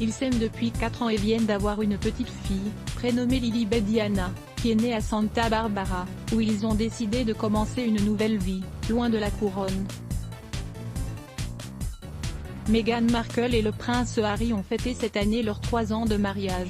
Ils s'aiment depuis 4 ans et viennent d'avoir une petite fille, prénommée Lilibet Diana, qui est née à Santa Barbara, où ils ont décidé de commencer une nouvelle vie, loin de la couronne. Meghan Markle et le prince Harry ont fêté cette année leurs 3 ans de mariage.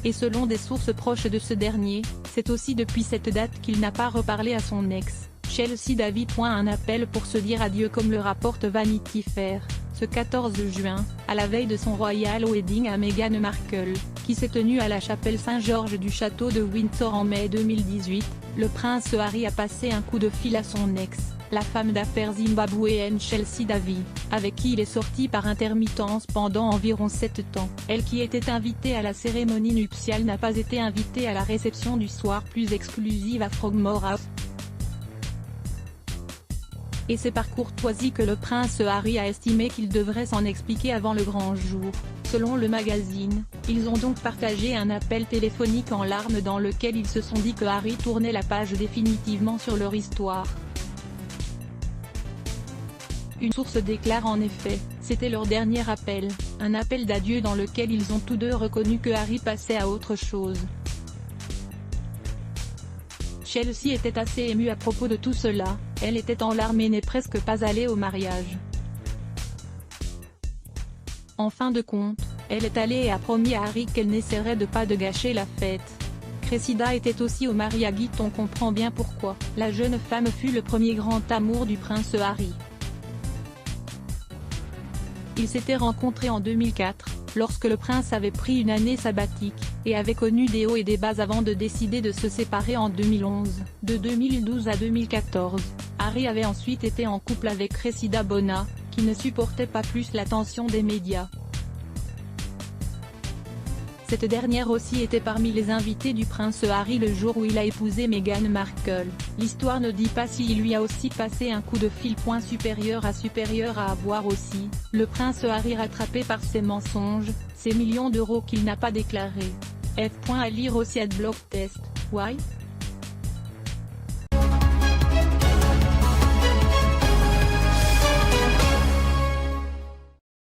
Et selon des sources proches de ce dernier, c'est aussi depuis cette date qu'il n'a pas reparlé à son ex, Chelsea David. Un appel pour se dire adieu comme le rapporte Vanity Fair, ce 14 juin, à la veille de son royal wedding à Meghan Markle, qui s'est tenu à la chapelle Saint-Georges du château de Windsor en mai 2018, le prince Harry a passé un coup de fil à son ex, la femme d'affaires zimbabwéenne Chelsea David, avec qui il est sorti par intermittence pendant environ 7 ans. Elle, qui était invitée à la cérémonie nuptiale, n'a pas été invitée à la réception du soir plus exclusive à Frogmore House. Et c'est par courtoisie que le prince Harry a estimé qu'il devrait s'en expliquer avant le grand jour. Selon le magazine, ils ont donc partagé un appel téléphonique en larmes dans lequel ils se sont dit que Harry tournait la page définitivement sur leur histoire. Une source déclare en effet, c'était leur dernier appel, un appel d'adieu dans lequel ils ont tous deux reconnu que Harry passait à autre chose. Chelsea était assez émue à propos de tout cela, elle était en larmes et n'est presque pas allée au mariage. En fin de compte, elle est allée et a promis à Harry qu'elle n'essaierait pas de gâcher la fête. Cressida était aussi au mariage, on comprend bien pourquoi. La jeune femme fut le premier grand amour du prince Harry. Ils s'étaient rencontrés en 2004, lorsque le prince avait pris une année sabbatique, et avait connu des hauts et des bas avant de décider de se séparer en 2011. De 2012 à 2014, Harry avait ensuite été en couple avec Cressida Bona, qui ne supportait pas plus l'attention des médias. Cette dernière aussi était parmi les invités du prince Harry le jour où il a épousé Meghan Markle. L'histoire ne dit pas s'il lui a aussi passé un coup de fil. Supérieur à avoir aussi, le prince Harry rattrapé par ses mensonges, ses millions d'euros qu'il n'a pas déclarés. À lire aussi @blogtest. Why?